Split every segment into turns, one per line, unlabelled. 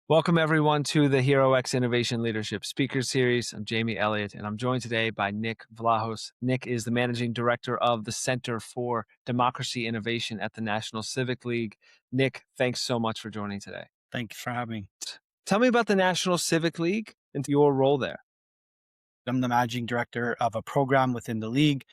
Welcome, everyone, to the HeroX Innovation Leadership Speaker Series. I'm Jamie Elliott, and I'm joined today by Nick Vlahos. Nick is the Managing Director of the Center for Democracy Innovation at the National Civic League. Nick, thanks so much for joining today.
Thank you for having me.
Tell me about the National Civic League and your role there.
I'm the managing director of a program within the league.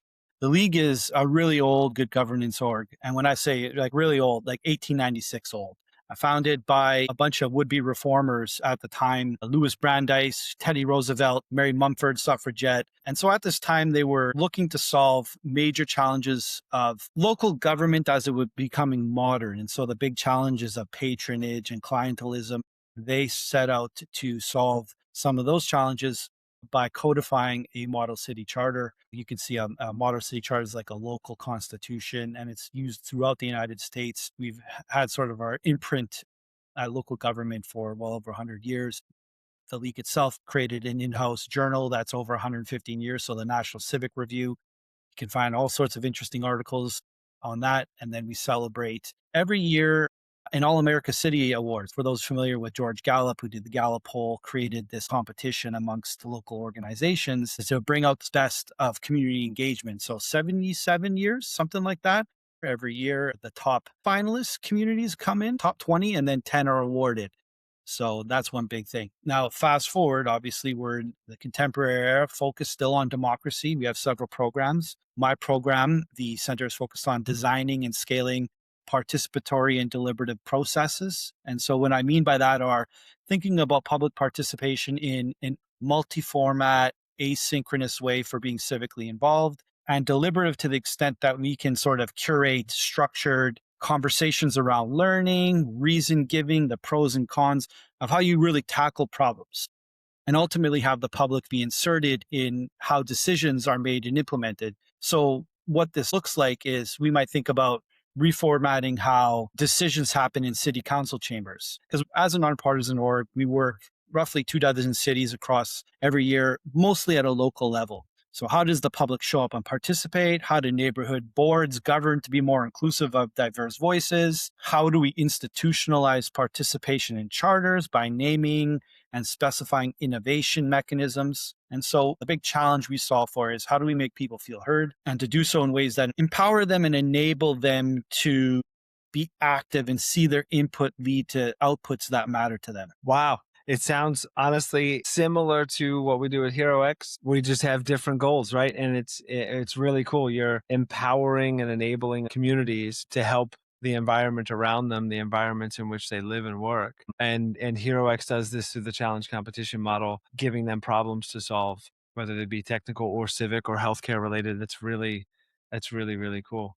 The league is a really old good governance org. And when I say like really old, like 1896 old, founded by a bunch of would-be reformers at the time, Louis Brandeis, Teddy Roosevelt, Mary Mumford, suffragette. And so at this time, they were looking to solve major challenges of local government as it was becoming modern. And so the big challenges of patronage and clientelism, they set out to solve some of those challenges by codifying a model city charter. You can see a model city charter is like a local constitution, and it's used throughout the United States. We've had sort of our imprint at local government for well over 100 years. The league itself created an in-house journal that's over 115 years, so the National Civic Review. You can find all sorts of interesting articles on that. And then we celebrate every year an All America City Awards. For those familiar with George Gallup, who did the Gallup poll, created this competition amongst the local organizations to bring out the best of community engagement. So 77 years, something like that. Every year, the top finalist communities come in, top 20, and then 10 are awarded. So that's one big thing. Now, fast forward, obviously, we're in the contemporary era, focused still on democracy. We have several programs. My program, the center is focused on designing and scaling participatory and deliberative processes. And so what I mean by that are thinking about public participation in multi-format, asynchronous way for being civically involved, and deliberative to the extent that we can sort of curate structured conversations around learning, reason giving, the pros and cons of how you really tackle problems, and ultimately have the public be inserted in how decisions are made and implemented. So, what this looks like is we might think about reformatting how decisions happen in city council chambers. Because as a nonpartisan org, we work roughly 24 cities across every year, mostly at a local level. So how does the public show up and participate? How do neighborhood boards govern to be more inclusive of diverse voices? How do we institutionalize participation in charters by naming and specifying innovation mechanisms? And so the big challenge we solve for is how do we make people feel heard, and to do so in ways that empower them and enable them to be active and see their input lead to outputs that matter to them.
Wow. It sounds honestly similar to what we do at HeroX. We just have different goals, right? And it's really cool. You're empowering and enabling communities to help the environment around them, the environments in which they live and work. And HeroX does this through the challenge competition model, giving them problems to solve, whether they be technical or civic or healthcare related. That's really, really cool.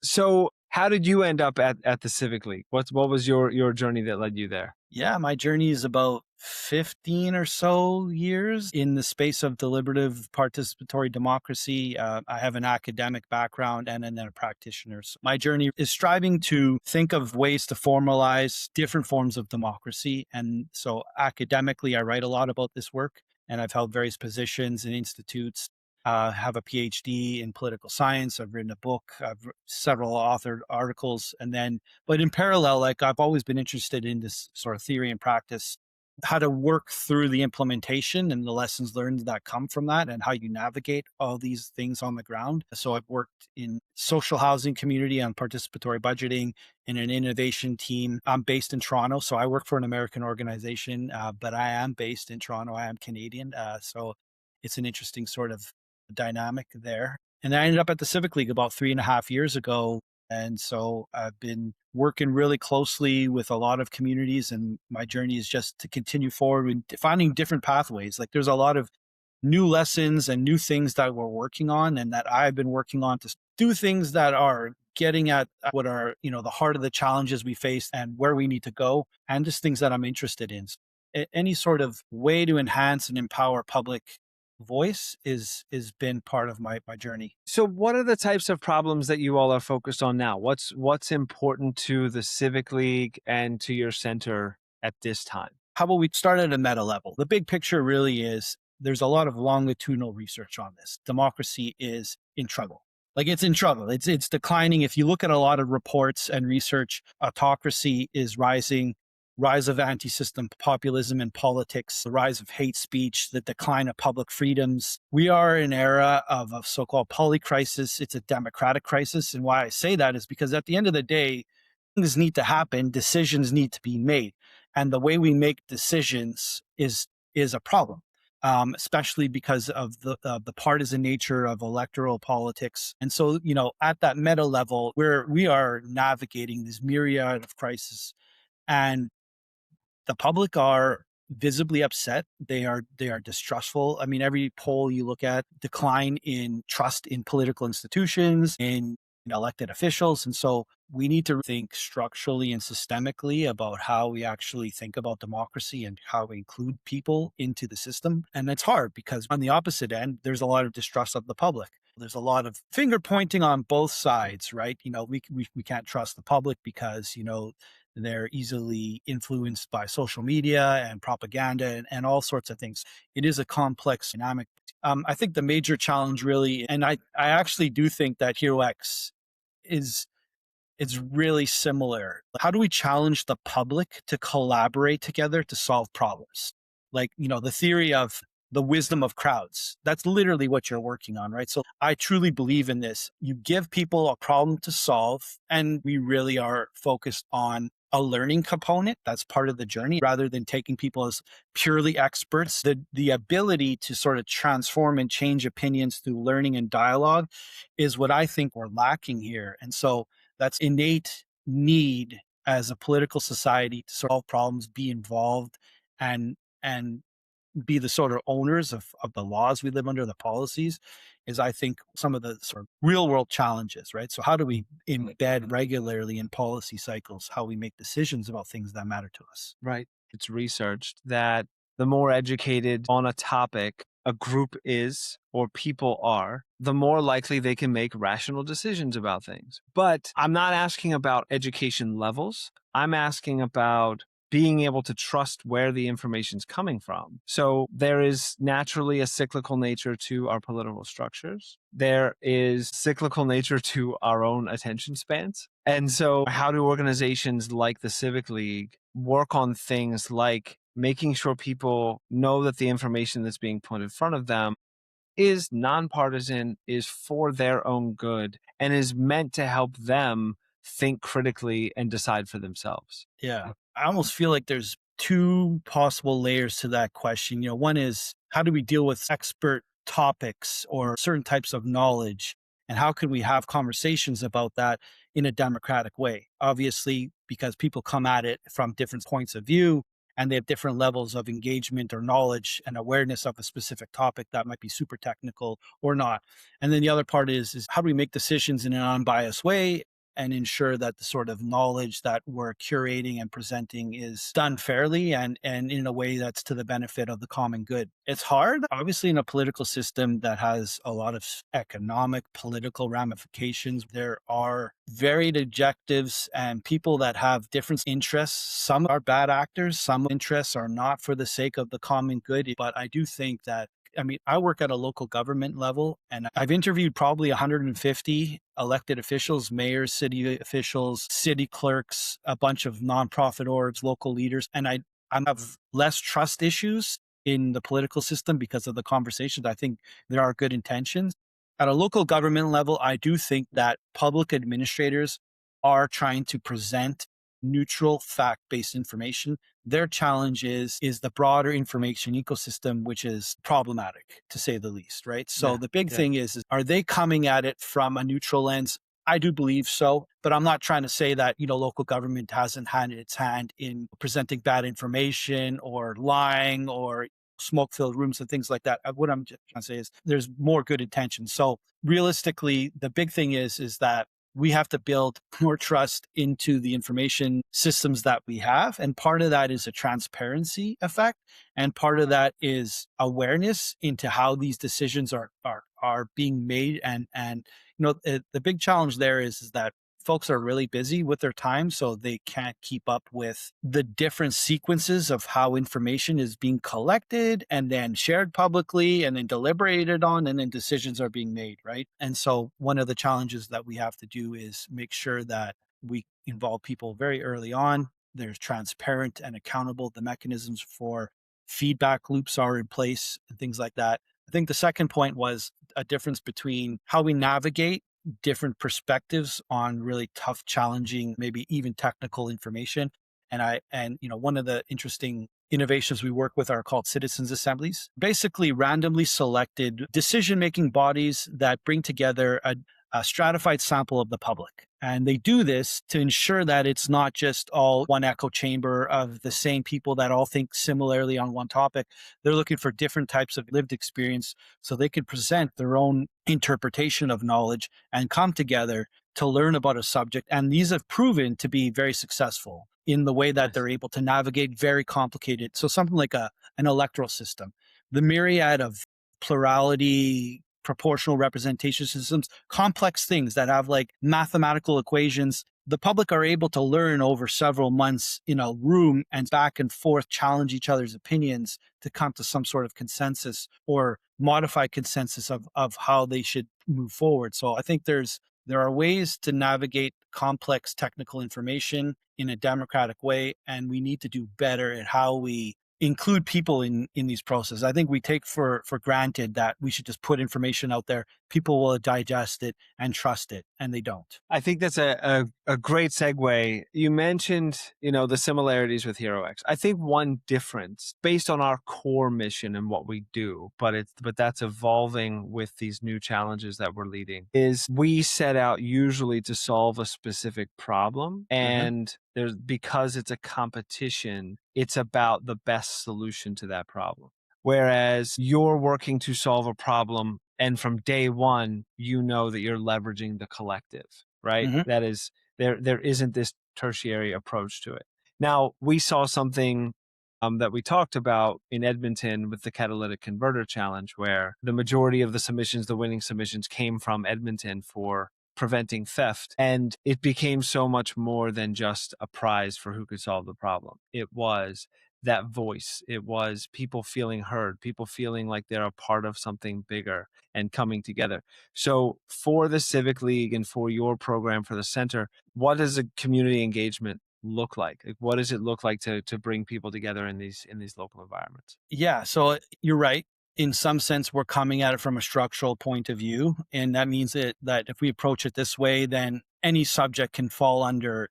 So how did you end up at the Civic League? What was your journey that led you there?
Yeah, my journey is about 15 or so years in the space of deliberative participatory democracy. I have an academic background and then a practitioner. So my journey is striving to think of ways to formalize different forms of democracy. And so academically, I write a lot about this work, and I've held various positions in institutes. Have a PhD in political science. I've written a book. I've several authored articles, and then, but in parallel, like I've always been interested in this sort of theory and practice, how to work through the implementation and the lessons learned that come from that, and how you navigate all these things on the ground. So I've worked in social housing community on participatory budgeting in an innovation team. I'm based in Toronto, so I work for an American organization, but I am based in Toronto. I am Canadian, so it's an interesting sort of dynamic there. And I ended up at the Civic League about 3.5 years ago. And so I've been working really closely with a lot of communities, and my journey is just to continue forward and finding different pathways. Like there's a lot of new lessons and new things that we're working on and that I've been working on to do things that are getting at what are, the heart of the challenges we face and where we need to go, and just things that I'm interested in. Any sort of way to enhance and empower public voice is been part of my journey.
So what are the types of problems that you all are focused on now? What's important to the Civic League and to your center at this time?
How about we start at a meta level? The big picture really is there's a lot of longitudinal research on this. Democracy is in trouble. Like it's in trouble. It's declining. If you look at a lot of reports and research, autocracy is rising. rise of anti-system populism in politics, the rise of hate speech, the decline of public freedoms. We are in an era of a so-called polycrisis. It's a democratic crisis. And why I say that is because at the end of the day, things need to happen, decisions need to be made. And the way we make decisions is a problem. Especially because of the partisan nature of electoral politics, and so at that meta level, where we are navigating this myriad of crises, and the public are visibly upset. They are distrustful. I mean, every poll you look at, decline in trust in political institutions, in elected officials. And so we need to think structurally and systemically about how we actually think about democracy and how we include people into the system. And it's hard because on the opposite end, there's a lot of distrust of the public. There's a lot of finger pointing on both sides, right? We can't trust the public because, they're easily influenced by social media and propaganda and all sorts of things. It is a complex dynamic. I think the major challenge really, and I actually do think that HeroX is it's really similar. How do we challenge the public to collaborate together to solve problems? Like, the theory of the wisdom of crowds. That's literally what you're working on, right? So I truly believe in this. You give people a problem to solve, and we really are focused on a learning component. That's part of the journey rather than taking people as purely experts. The ability to sort of transform and change opinions through learning and dialogue is what I think we're lacking here. And so that's innate need as a political society to solve problems, be involved, and be the sort of owners of the laws we live under, the policies, is I think some of the sort of real world challenges, right? So how do we embed regularly in policy cycles how we make decisions about things that matter to us?
Right. It's researched that the more educated on a topic a group is or people are, the more likely they can make rational decisions about things. But I'm not asking about education levels. I'm asking about being able to trust where the information's coming from. So there is naturally a cyclical nature to our political structures. There is cyclical nature to our own attention spans. And so how do organizations like the Civic League work on things like making sure people know that the information that's being put in front of them is nonpartisan, is for their own good, and is meant to help them think critically and decide for themselves?
Yeah. I almost feel like there's two possible layers to that question. One is, how do we deal with expert topics or certain types of knowledge? And how can we have conversations about that in a democratic way? Obviously, because people come at it from different points of view and they have different levels of engagement or knowledge and awareness of a specific topic that might be super technical or not. And then the other part is how do we make decisions in an unbiased way and ensure that the sort of knowledge that we're curating and presenting is done fairly and in a way that's to the benefit of the common good. It's hard, obviously, in a political system that has a lot of economic, political ramifications. There are varied objectives and people that have different interests. Some are bad actors, some interests are not for the sake of the common good. But I do think that I work at a local government level, and I've interviewed probably 150 elected officials, mayors, city officials, city clerks, a bunch of nonprofit orgs, local leaders. And I have less trust issues in the political system because of the conversations. I think there are good intentions. At a local government level, I do think that public administrators are trying to present neutral, fact-based information. Their challenge is the broader information ecosystem, which is problematic to say the least, right? So
Yeah,
the big
yeah.
thing is are they coming at it from a neutral lens? I do believe so, but I'm not trying to say that, local government hasn't had its hand in presenting bad information or lying or smoke-filled rooms and things like that. What I'm just trying to say is there's more good intention. So realistically, the big thing is that we have to build more trust into the information systems that we have. And part of that is a transparency effect. And part of that is awareness into how these decisions are being made. And the big challenge there is that folks are really busy with their time, so they can't keep up with the different sequences of how information is being collected and then shared publicly and then deliberated on and then decisions are being made, right? And so one of the challenges that we have to do is make sure that we involve people very early on there's transparent and accountable. The mechanisms for feedback loops are in place and things like that. I think the second point was a difference between how we navigate different perspectives on really tough, challenging, maybe even technical information. One of the interesting innovations we work with are called citizens assemblies, basically randomly selected decision making bodies that bring together a stratified sample of the public. And they do this to ensure that it's not just all one echo chamber of the same people that all think similarly on one topic. They're looking for different types of lived experience so they can present their own interpretation of knowledge and come together to learn about a subject. And these have proven to be very successful in the way that
Nice.
they're able to navigate very complicated. So something like an electoral system, the myriad of plurality, proportional representation systems, complex things that have like mathematical equations. The public are able to learn over several months in a room and back and forth challenge each other's opinions to come to some sort of consensus or modified consensus of how they should move forward. So I think there are ways to navigate complex technical information in a democratic way, and we need to do better at how we include people in these processes. I think we take for granted that we should just put information out there, people will digest it and trust it, and they don't.
I think that's a great segue. You mentioned, the similarities with HeroX. I think one difference based on our core mission and what we do, but that's evolving with these new challenges that we're leading, is we set out usually to solve a specific problem.
Uh-huh.
And because it's a competition, it's about the best solution to that problem. Whereas you're working to solve a problem, and from day one, you know that you're leveraging the collective, right?
Hmm.
That is, there isn't this tertiary approach to it. Now, we saw something that we talked about in Edmonton with the catalytic converter challenge, where the majority of the submissions, the winning submissions, came from Edmonton for preventing theft. And it became so much more than just a prize for who could solve the problem. It was that voice. It was people feeling heard, people feeling like they're a part of something bigger and coming together. So for the Civic League and for your program for the center, what does a community engagement look like? Like, what does it look like to bring people together in these local environments?
Yeah, so you're right. In some sense, we're coming at it from a structural point of view, and that means that if we approach it this way, then any subject can fall under,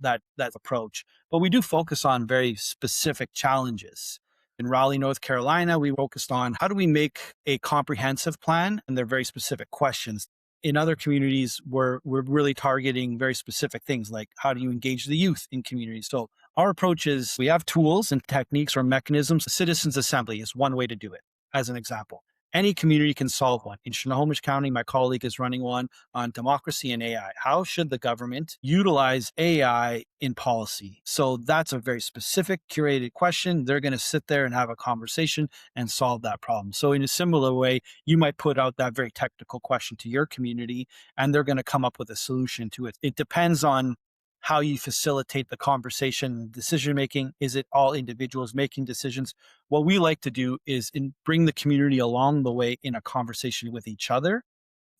that approach. But we do focus on very specific challenges. In Raleigh, North Carolina, we focused on how do we make a comprehensive plan, and they're very specific questions. In other communities, we're really targeting very specific things like how do you engage the youth in communities. So our approach is we have tools and techniques or mechanisms. Citizens Assembly is one way to do it, as an example. Any community can solve one. In Snohomish County, my colleague is running one on democracy and AI. How should the government utilize AI in policy? So that's a very specific, curated question. They're going to sit there and have a conversation and solve that problem. So, in a similar way, you might put out that very technical question to your community, and they're going to come up with a solution to it. It depends on how you facilitate the conversation, decision making. Is it all individuals making decisions? What we like to do is bring the community along the way in a conversation with each other.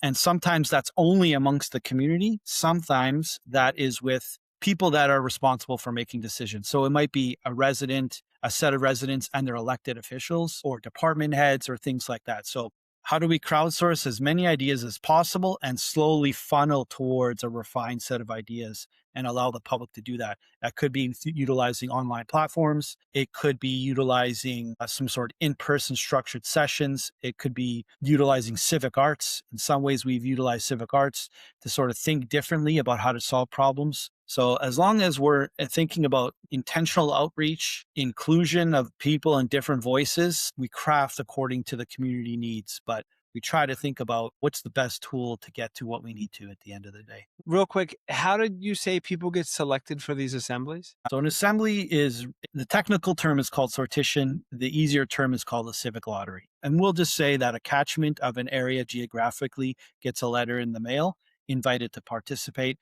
And sometimes that's only amongst the community. Sometimes that is with people that are responsible for making decisions. So it might be a resident, a set of residents and their elected officials or department heads or things like that. So how do we crowdsource as many ideas as possible and slowly funnel towards a refined set of ideas and allow the public to do that? That could be utilizing online platforms. It could be utilizing some sort of in-person structured sessions. It could be utilizing civic arts. In some ways, we've utilized civic arts to sort of think differently about how to solve problems. So as long as we're thinking about intentional outreach, inclusion of people and different voices, we craft according to the community needs. But we try to think about what's the best tool to get to what we need to at the end of the day.
Real quick, how did you say people get selected for these assemblies?
So an assembly is, the technical term is called sortition. The easier term is called a civic lottery. And we'll just say that a catchment of an area geographically gets a letter in the mail, invited to participate.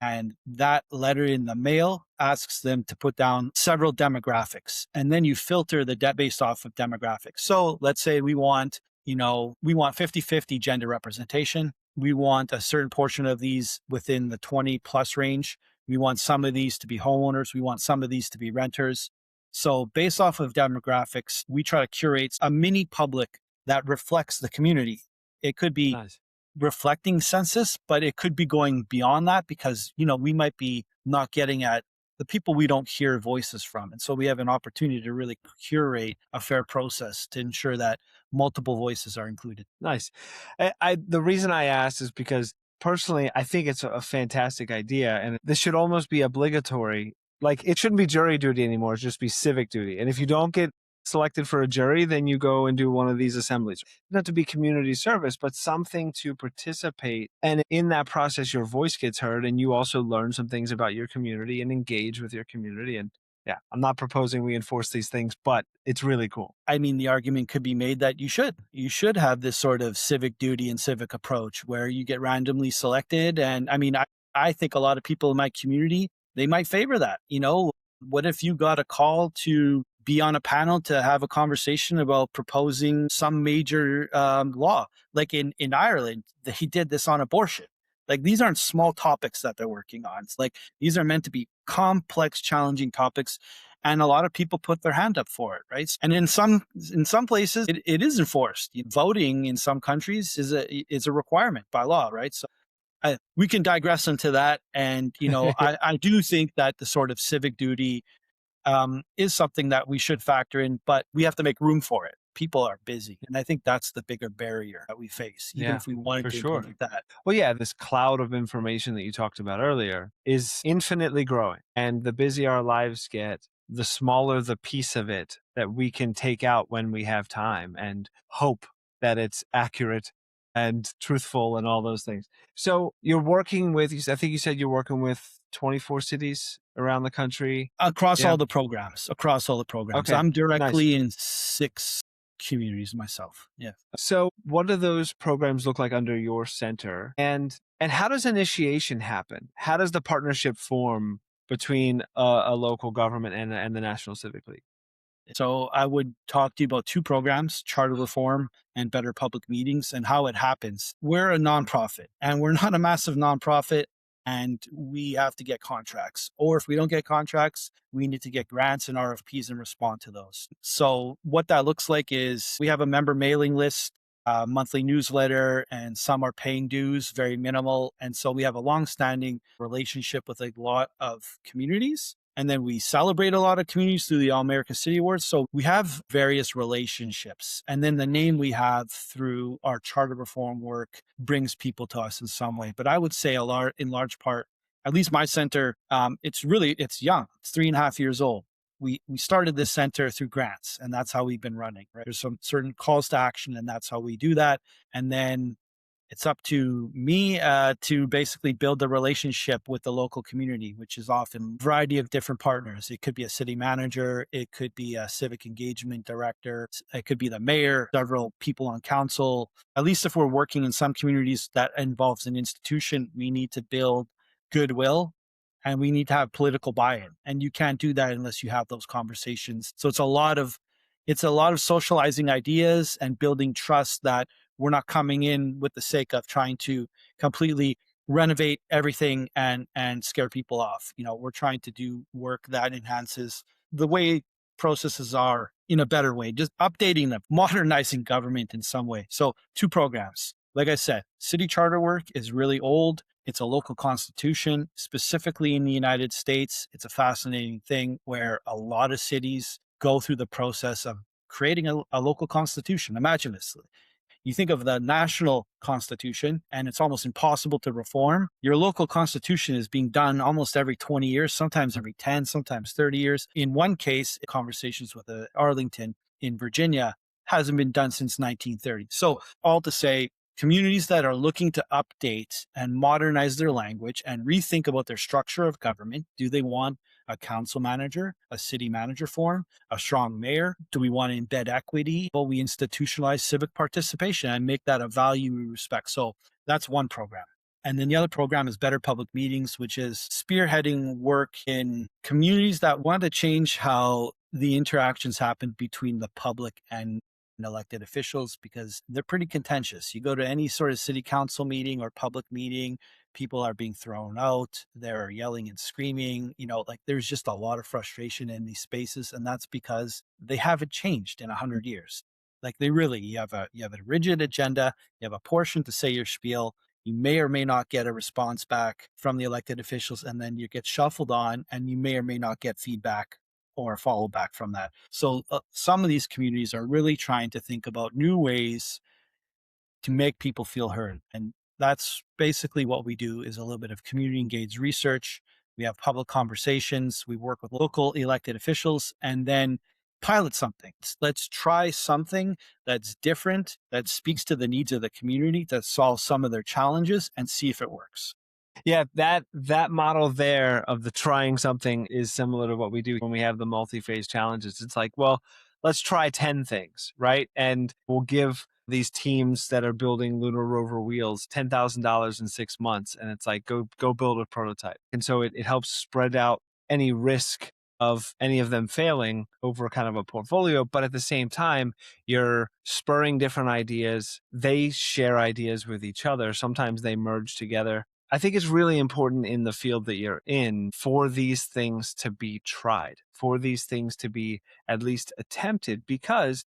And that letter in the mail asks them to put down several demographics. And then you filter the debt based off of demographics. So let's say we want 50-50 gender representation. We want a certain portion of these within the 20 plus range. We want some of these to be homeowners. We want some of these to be renters. So, based off of demographics, we try to curate a mini public that reflects the community. It could be
Nice.
reflecting census, but it could be going beyond that because, we might be not getting at the people we don't hear voices from. And so we have an opportunity to really curate a fair process to ensure that multiple voices are included.
Nice. The reason I asked is because personally, I think it's a fantastic idea, and this should almost be obligatory. Like it shouldn't be jury duty anymore; it should just be civic duty. And if you don't get selected for a jury, then you go and do one of these assemblies. Not to be community service, but something to participate. And in that process, your voice gets heard, and you also learn some things about your community and engage with your community. And yeah, I'm not proposing we enforce these things, but it's really cool.
I mean, the argument could be made that you should. You should have this sort of civic duty and civic approach where you get randomly selected. And I mean, I think a lot of people in my community, they might favor that. What if you got a call to be on a panel to have a conversation about proposing some major law? Like in Ireland, he did this on abortion. Like these aren't small topics that they're working on. It's like these are meant to be complex, challenging topics, and a lot of people put their hand up for it, right? And in some places, it is enforced. Voting in some countries is a requirement by law, right? So we can digress into that, and I do think that the sort of civic duty is something that we should factor in, but we have to make room for it. People are busy. And I think that's the bigger barrier that we face, even
Yeah,
if we wanted
for
to
sure.
implement that.
Well, yeah, this cloud of information that you talked about earlier is infinitely growing. And the busier our lives get, the smaller the piece of it that we can take out when we have time and hope that it's accurate and truthful and all those things. So you're working with, I think you said you're working with 24 cities around the country.
Across
Yeah.
all the programs, across all the programs.
Okay.
I'm
Nice.
directly in 6 communities myself. Yeah.
So, what do those programs look like under your center? And how does initiation happen? How does the partnership form between a local government and the National Civic League?
So I would talk to you about 2 programs, charter reform and better public meetings, and how it happens. We're a nonprofit and we're not a massive nonprofit, and we have to get contracts. Or if we don't get contracts, we need to get grants and RFPs and respond to those. So what that looks like is we have a member mailing list, a monthly newsletter, and some are paying dues, very minimal. And so we have a long-standing relationship with a lot of communities. And then we celebrate a lot of communities through the All America City Awards. So we have various relationships. And then the name we have through our charter reform work brings people to us in some way. But I would say in large part, at least my center, it's young. It's 3.5 years old. We started this center through grants, and that's how we've been running, right? There's some certain calls to action, and that's how we do that. And then it's up to me to basically build the relationship with the local community, which is often a variety of different partners. It could be a city manager, it could be a civic engagement director, it could be the mayor, several people on council. At least if we're working in some communities that involves an institution, we need to build goodwill and we need to have political buy-in. And you can't do that unless you have those conversations. So it's a lot of socializing ideas and building trust that we're not coming in with the sake of trying to completely renovate everything and scare people off. We're trying to do work that enhances the way processes are in a better way, just updating them, modernizing government in some way. So 2 programs. Like I said, city charter work is really old. It's a local constitution, specifically in the United States. It's a fascinating thing where a lot of cities go through the process of creating a local constitution. Imagine this. You think of the national constitution, and it's almost impossible to reform. Your local constitution is being done almost every 20 years, sometimes every 10, sometimes 30 years. In one case, conversations with Arlington in Virginia hasn't been done since 1930. So all to say, communities that are looking to update and modernize their language and rethink about their structure of government. Do they want a council manager, a city manager form, a strong mayor? Do we want to embed equity? Will we institutionalize civic participation and make that a value we respect? So that's one program. And then the other program is Better Public Meetings, which is spearheading work in communities that want to change how the interactions happen between the public and elected officials because they're pretty contentious. You go to any sort of city council meeting or public meeting, people are being thrown out, they're yelling and screaming, like there's just a lot of frustration in these spaces, and that's because they haven't changed in 100 years. Like they really, you have a rigid agenda, you have a portion to say your spiel, you may or may not get a response back from the elected officials, and then you get shuffled on, and you may or may not get feedback or follow back from that. So some of these communities are really trying to think about new ways to make people feel heard. And that's basically what we do is a little bit of community engaged research. We have public conversations, we work with local elected officials, and then pilot something. Let's try something that's different, that speaks to the needs of the community, that solves some of their challenges, and see if it works.
Yeah, that model there of the trying something is similar to what we do when we have the multi-phase challenges. It's like, well, let's try 10 things, right? And we'll give these teams that are building lunar rover wheels $10,000 in 6 months. And it's like, go build a prototype. And so it helps spread out any risk of any of them failing over kind of a portfolio. But at the same time, you're spurring different ideas. They share ideas with each other. Sometimes they merge together. I think it's really important in the field that you're in for these things to be tried, for these things to be at least attempted, because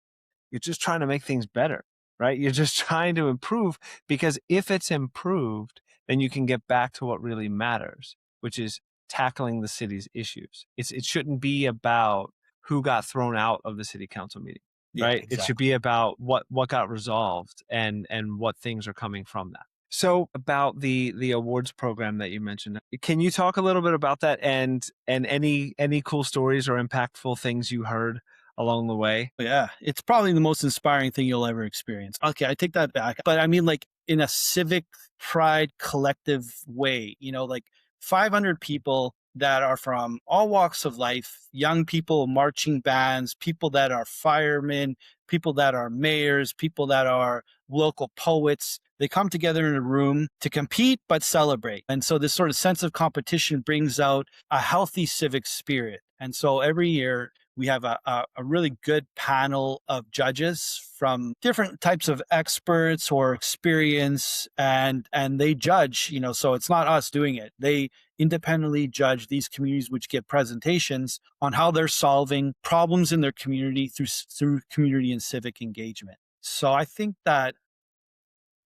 you're just trying to make things better, right? You're just trying to improve, because if it's improved, then you can get back to what really matters, which is tackling the city's issues. It shouldn't be about who got thrown out of the city council meeting,
Yeah,
right? It should
exactly.
be about what got resolved and what things are coming from that. So about the awards program that you mentioned, can you talk a little bit about that and any cool stories or impactful things you heard along the way?
Yeah, it's probably the most inspiring thing you'll ever experience. Okay, I take that back. But I mean, like in a civic pride collective way, like 500 people that are from all walks of life, young people, marching bands, people that are firemen, people that are mayors, people that are local poets. They come together in a room to compete but celebrate. And so this sort of sense of competition brings out a healthy civic spirit. And so every year, we have a really good panel of judges from different types of experts or experience, and they judge, so it's not us doing it. They independently judge these communities which get presentations on how they're solving problems in their community through community and civic engagement. So I think that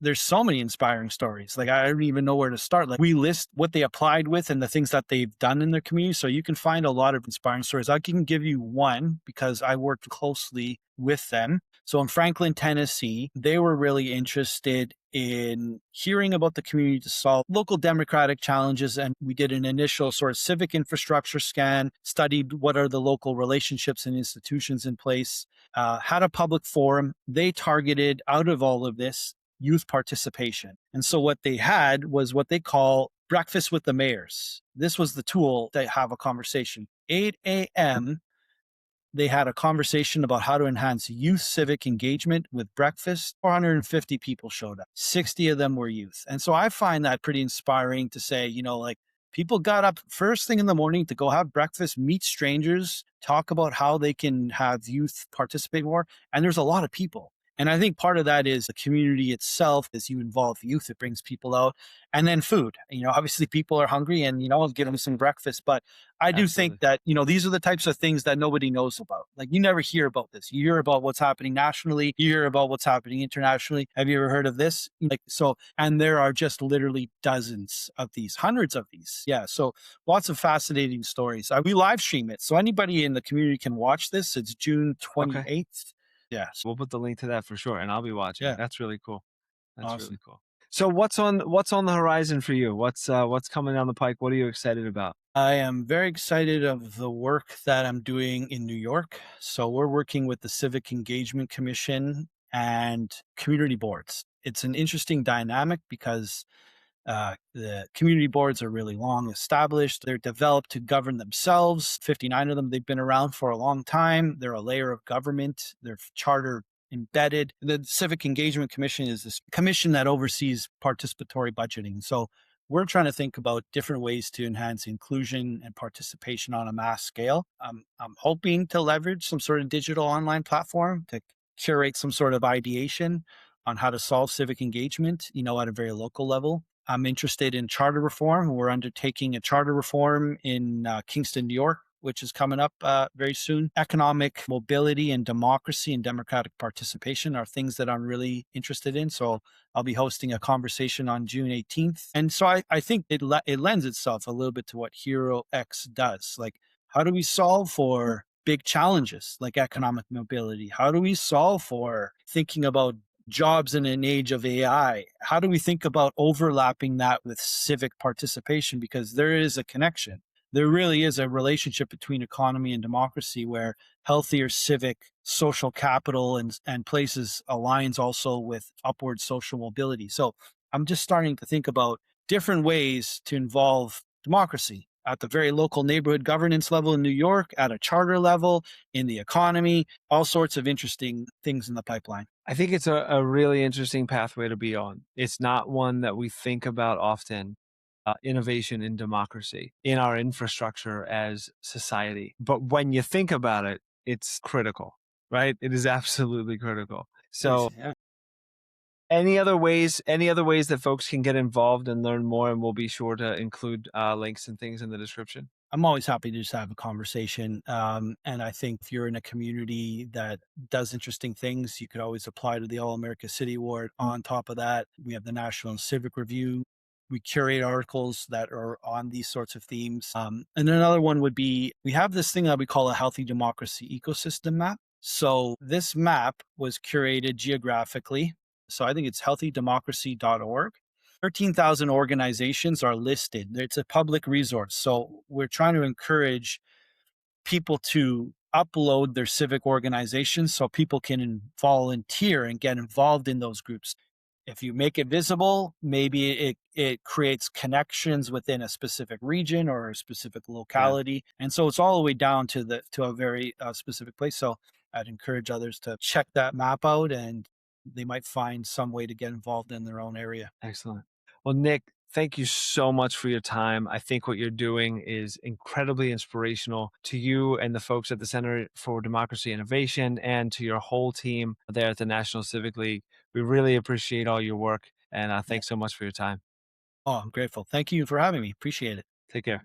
there's so many inspiring stories. Like I don't even know where to start. Like we list what they applied with and the things that they've done in their community. So you can find a lot of inspiring stories. I can give you one because I worked closely with them. So in Franklin, Tennessee, they were really interested in hearing about the community to solve local democratic challenges. And we did an initial sort of civic infrastructure scan, studied what are the local relationships and institutions in place, had a public forum. They targeted out of all of this youth participation. And so what they had was what they call breakfast with the mayors. This was the tool to have a conversation. 8 a.m., they had a conversation about how to enhance youth civic engagement with breakfast. 450 people showed up. 60 of them were youth. And so I find that pretty inspiring to say, like people got up first thing in the morning to go have breakfast, meet strangers, talk about how they can have youth participate more. And there's a lot of people. And I think part of that is the community itself. As you involve youth, it brings people out. And then food. Obviously people are hungry and, I'll give them some breakfast. But I do think
Absolutely.
that, these are the types of things that nobody knows about. Like you never hear about this. You hear about what's happening nationally. You hear about what's happening internationally. Have you ever heard of this? Like, so, and there are just literally dozens of these, hundreds of these. Yeah. So lots of fascinating stories. We live stream it. So anybody in the community can watch this. It's June
Okay.
28th. Yeah.
We'll put the link to that for sure, and I'll be watching.
Yeah.
That's really cool. That's really
Awesome.
cool. So what's on the horizon for you? What's coming down the pike? What are you excited about?
I am very excited of the work that I'm doing in New York. So we're working with the Civic Engagement Commission and community boards. It's an interesting dynamic because the community boards are really long established. They're developed to govern themselves. 59 of them, they've been around for a long time. They're a layer of government. They're charter embedded. The Civic Engagement Commission is this commission that oversees participatory budgeting. So we're trying to think about different ways to enhance inclusion and participation on a mass scale. I'm hoping to leverage some sort of digital online platform to curate some sort of ideation on how to solve civic engagement, at a very local level. I'm interested in charter reform. We're undertaking a charter reform in Kingston, New York, which is coming up very soon. Economic mobility and democracy and democratic participation are things that I'm really interested in. So I'll be hosting a conversation on June 18th. And so I think it lends itself a little bit to what HeroX does. Like, how do we solve for big challenges like economic mobility? How do we solve for thinking about jobs in an age of AI? How do we think about overlapping that with civic participation? Because there is a connection. There really is a relationship between economy and democracy where healthier civic social capital and places aligns also with upward social mobility. So I'm just starting to think about different ways to involve democracy at the very local neighborhood governance level in New York, at a charter level, in the economy, all sorts of interesting things in the pipeline.
I think it's a really interesting pathway to be on. It's not one that we think about often. Innovation in democracy in our infrastructure as society. But when you think about it, it's critical, right? It is absolutely critical. So,
Yeah.
any other ways that folks can get involved and learn more? And we'll be sure to include links and things in the description.
I'm always happy to just have a conversation. And I think if you're in a community that does interesting things, you could always apply to the All America City Award. On top of that, we have the National Civic Review. We curate articles that are on these sorts of themes. And another one would be we have this thing that we call a healthy democracy ecosystem map. So this map was curated geographically. So I think it's healthydemocracy.org. 13,000 organizations are listed. It's a public resource. So we're trying to encourage people to upload their civic organizations so people can volunteer and get involved in those groups. If you make it visible, maybe it creates connections within a specific region or a specific
Yeah,
locality. And so it's all the way down to a very specific place. So I'd encourage others to check that map out, and they might find some way to get involved in their own area.
excellent. Well, Nick, thank you so much for your time. I think what you're doing is incredibly inspirational to you and the folks at the Center for Democracy Innovation and to your whole team there at the National Civic League. We really appreciate all your work and
Yeah.
thanks so much for your time.
Oh, I'm grateful. Thank you for having me. Appreciate it.
Take care.